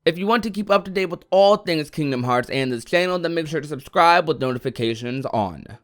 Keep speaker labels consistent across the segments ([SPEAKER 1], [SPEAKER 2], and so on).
[SPEAKER 1] If you want to keep up to date with all things Kingdom Hearts and this channel, then make sure to subscribe with notifications on.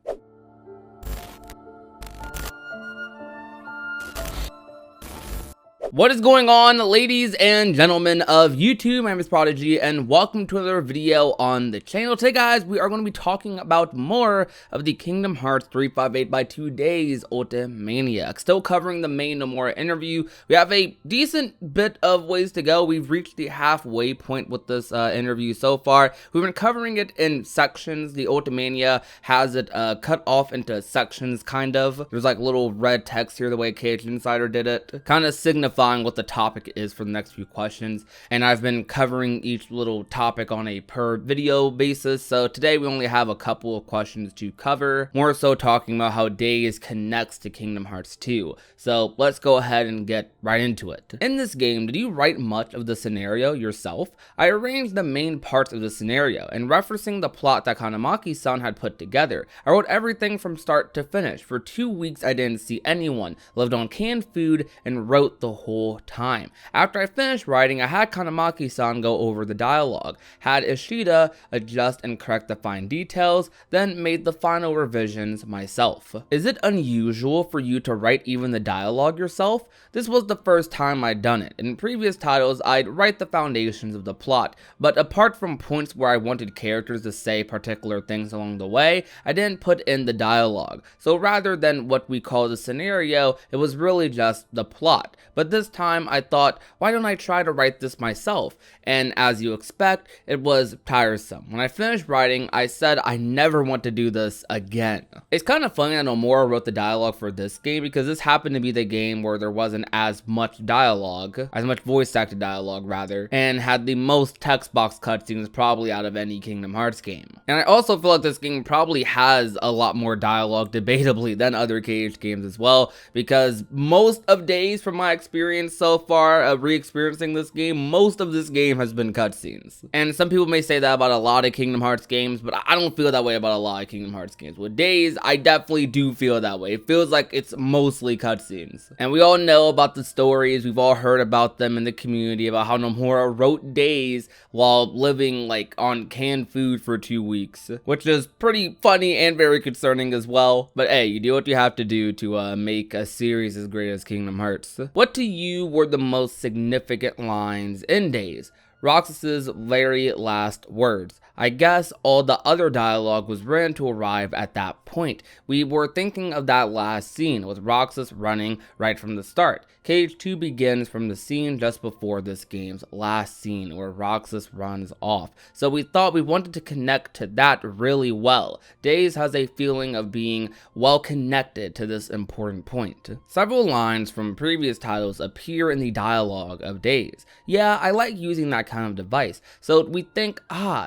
[SPEAKER 1] What is going on, ladies and gentlemen of YouTube? My name is Prodigy and welcome to another video on the channel. Today guys, we are going to be talking about more of the Kingdom Hearts 358 by today's Ultimania. Still covering the main Nomura interview. We have a decent bit of ways to go. We've reached the halfway point with this interview so far. We've been covering it in sections. The Ultimania has it cut off into sections, kind of. There's like little red text here the way Cage Insider did it, kind of signifying what the topic is for the next few questions, and I've been covering each little topic on a per video basis. So today we only have a couple of questions to cover, more so talking about how Days connects to Kingdom Hearts 2. So let's go ahead and get right into it. In this game, did you write much of the scenario yourself? I arranged the main parts of the scenario and referencing the plot that Kanamaki-san had put together. I wrote everything from start to finish. For 2 weeks I didn't see anyone, lived on canned food, and wrote the whole time. After I finished writing, I had Kanamaki-san go over the dialogue, had Ishida adjust and correct the fine details, then made the final revisions myself. Is it unusual for you to write even the dialogue yourself? This was the first time I'd done it. In previous titles, I'd write the foundations of the plot, but apart from points where I wanted characters to say particular things along the way, I didn't put in the dialogue. So rather than what we call the scenario, it was really just the plot. But this time I thought, why don't I try to write this myself? And as you expect, it was tiresome. When I finished writing, I said I never want to do this again. It's kind of funny that Nomura wrote the dialogue for this game because this happened to be the game where there wasn't as much dialogue, as much voice acted dialogue rather, and had the most text box cutscenes probably out of any Kingdom Hearts game. And I also feel like this game probably has a lot more dialogue debatably than other Cage games as well, because most of Days, from my experience so far of re-experiencing this game, most of this game has been cutscenes. And some people may say that about a lot of Kingdom Hearts games, but I don't feel that way about a lot of Kingdom Hearts games. With Days, I definitely do feel that way. It feels like it's mostly cutscenes. And we all know about the stories, we've all heard about them in the community, about how Nomura wrote Days while living like on canned food for 2 weeks, which is pretty funny and very concerning as well. But hey, you do what you have to do to make a series as great as Kingdom Hearts. What to you were the most significant lines in Days? Roxas's very last words. I guess all the other dialogue was written to arrive at that point. We were thinking of that last scene with Roxas running right from the start. Cage 2 begins from the scene just before this game's last scene where Roxas runs off. So we thought we wanted to connect to that really well. Days has a feeling of being well connected to this important point. Several lines from previous titles appear in the dialogue of Days. Yeah, I like using that kind of device. So we think,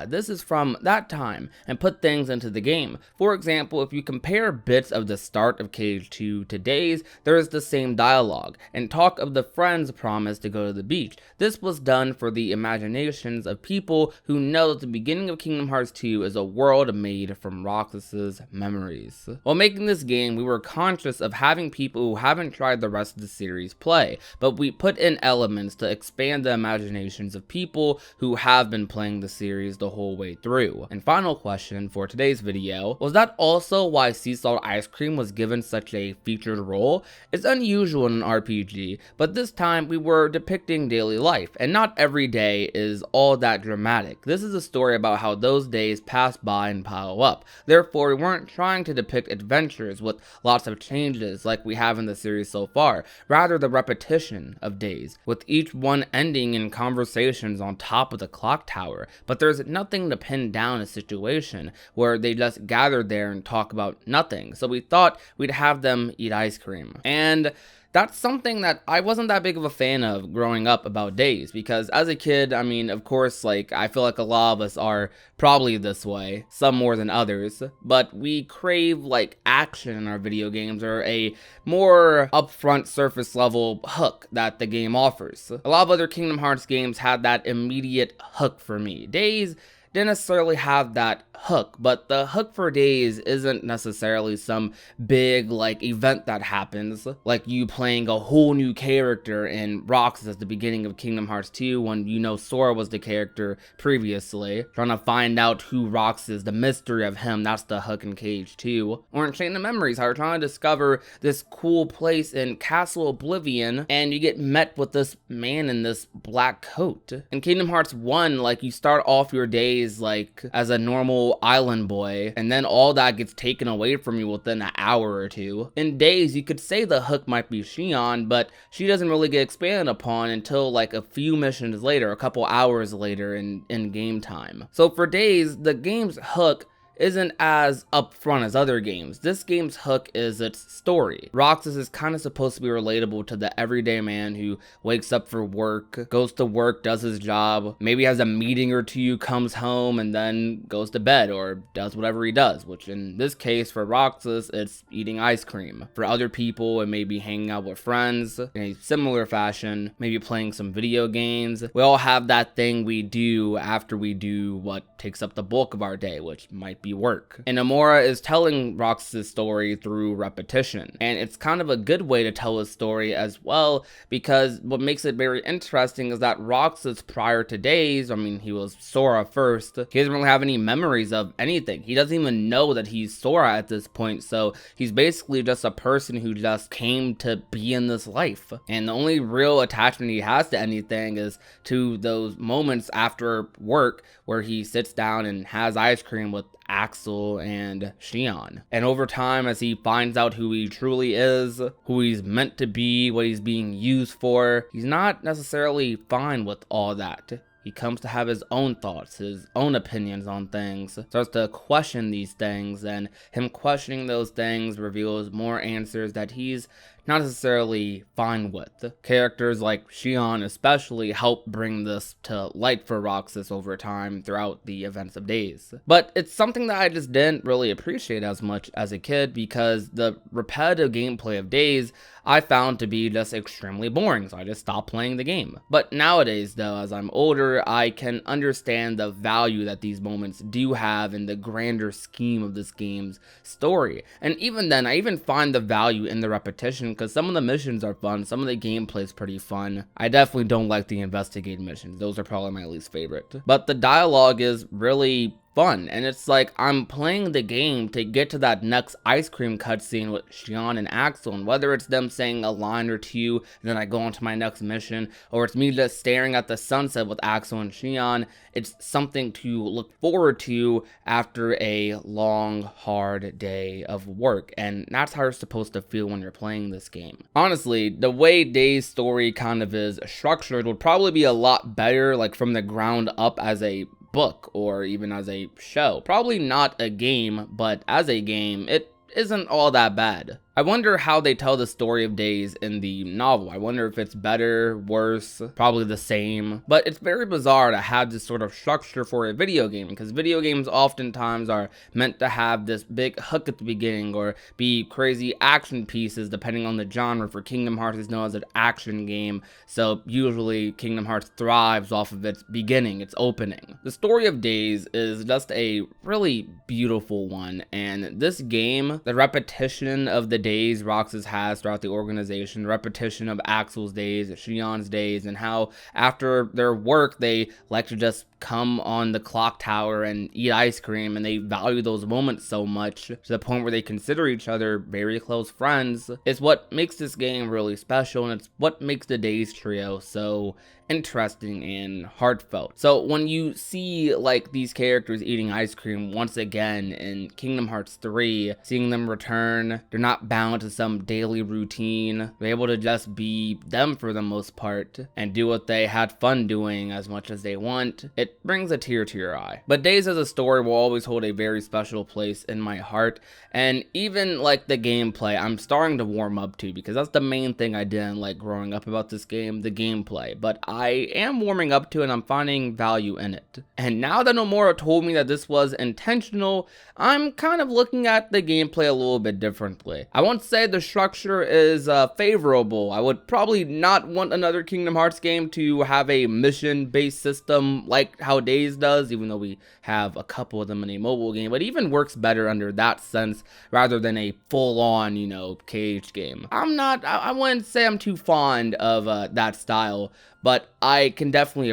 [SPEAKER 1] this is from that time, and put things into the game. For example, if you compare bits of the start of Cage 2 to Days, there is the same dialogue, and talk of the friend's promise to go to the beach. This was done for the imaginations of people who know that the beginning of Kingdom Hearts 2 is a world made from Roxas's memories. While making this game, we were conscious of having people who haven't tried the rest of the series play, but we put in elements to expand the imaginations of people who have been playing the series the whole way through. And final question for today's video, was that also why sea salt ice cream was given such a featured role? It's unusual in an RPG, but this time we were depicting daily life, and not every day is all that dramatic. This is a story about how those days pass by and pile up. Therefore, we weren't trying to depict adventures with lots of changes like we have in the series so far, rather the repetition of days, with each one ending in conversations on top of the clock tower. But there's nothing to pin down a situation where they just gather there and talk about nothing. So we thought we'd have them eat ice cream. And that's something that I wasn't that big of a fan of growing up about Days, because as a kid, I mean, of course, like, I feel like a lot of us are probably this way, some more than others, but we crave, like, action in our video games, or a more upfront surface level hook that the game offers. A lot of other Kingdom Hearts games had that immediate hook for me. Days didn't necessarily have that hook, but the hook for Days isn't necessarily some big like event that happens, like you playing a whole new character in Roxas at the beginning of Kingdom Hearts 2 when you know Sora was the character previously, trying to find out who Roxas is, the mystery of him. That's the hook in Cage 2. Or in Chain of Memories, how you're trying to discover this cool place in Castle Oblivion and you get met with this man in this black coat. In Kingdom Hearts 1, like you start off your days like as a normal island boy, and then all that gets taken away from you within an hour or two. In Days, you could say the hook might be Xion, but she doesn't really get expanded upon until like a few missions later, a couple hours later in game time. So for Days, the game's hook isn't as upfront as other games. This game's hook is its story. Roxas is kind of supposed to be relatable to the everyday man who wakes up for work, goes to work, does his job, maybe has a meeting or two, comes home, and then goes to bed or does whatever he does, which in this case for Roxas, it's eating ice cream. For other people, it may be hanging out with friends in a similar fashion, maybe playing some video games. We all have that thing we do after we do what takes up the bulk of our day, which might be work. And Nomura is telling Roxas' story through repetition, and it's kind of a good way to tell his story as well, because what makes it very interesting is that Roxas prior to Days, I mean he was Sora first, he doesn't really have any memories of anything. He doesn't even know that he's Sora at this point, so he's basically just a person who just came to be in this life, and the only real attachment he has to anything is to those moments after work where he sits down and has ice cream with Axel and Xion. And over time, as he finds out who he truly is, who he's meant to be, what he's being used for, he's not necessarily fine with all that. He comes to have his own thoughts, his own opinions on things, starts to question these things, and him questioning those things reveals more answers that he's not necessarily fine with. Characters like Xion especially help bring this to light for Roxas over time throughout the events of Days. But it's something that I just didn't really appreciate as much as a kid, because the repetitive gameplay of Days I found to be just extremely boring, so I just stopped playing the game. But nowadays though, as I'm older, I can understand the value that these moments do have in the grander scheme of this game's story. And even then, I even find the value in the repetition, because some of the missions are fun, some of the gameplay is pretty fun. I definitely don't like the investigate missions, those are probably my least favorite. But the dialogue is really fun, and it's like I'm playing the game to get to that next ice cream cutscene with Xion and Axel, and whether it's them saying a line or two and then I go on to my next mission, or it's me just staring at the sunset with Axel and Xion, it's something to look forward to after a long, hard day of work, and that's how you're supposed to feel when you're playing this game. Honestly, the way Days' story kind of is structured would probably be a lot better, like from the ground up as a book or even as a show. Probably not a game, but as a game, it isn't all that bad. I wonder how they tell the story of Days in the novel. I wonder if it's better, worse, probably the same. But it's very bizarre to have this sort of structure for a video game, because video games oftentimes are meant to have this big hook at the beginning or be crazy action pieces depending on the genre. For Kingdom Hearts is known as an action game, so usually Kingdom Hearts thrives off of its beginning, its opening. The story of Days is just a really beautiful one, and this game, the repetition of the days Roxas has throughout the organization, repetition of Axel's days, Xion's days, and how after their work they like to just come on the clock tower and eat ice cream, and they value those moments so much to the point where they consider each other very close friends, is what makes this game really special, and it's what makes the Days trio so interesting and heartfelt. So when you see like these characters eating ice cream once again in Kingdom Hearts 3, seeing them return, they're not bound to some daily routine, they're able to just be them for the most part and do what they had fun doing as much as they want, it brings a tear to your eye. But Days as a story will always hold a very special place in my heart, and even like the gameplay I'm starting to warm up to, because that's the main thing I didn't like growing up about this game, the gameplay. But I am warming up to it and I'm finding value in it. And now that Nomura told me that this was intentional, I'm kind of looking at the gameplay a little bit differently. I won't say the structure is favorable. I would probably not want another Kingdom Hearts game to have a mission-based system like how Days does, even though we have a couple of them in a mobile game, but it even works better under that sense rather than a full-on, you know, cage game. I wouldn't say I'm too fond of that style, but I can definitely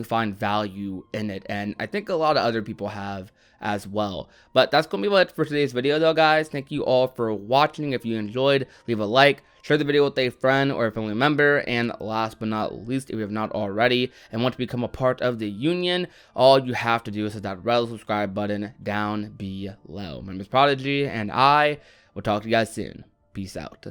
[SPEAKER 1] find value in it, and I think a lot of other people have as well. But that's gonna be it for today's video though, guys. Thank you all for watching. If you enjoyed, leave a like, share the video with a friend or a family member, and last but not least, if you have not already and want to become a part of the union, all you have to do is hit that red subscribe button down below. My name is Prodigy, and I will talk to you guys soon. Peace out.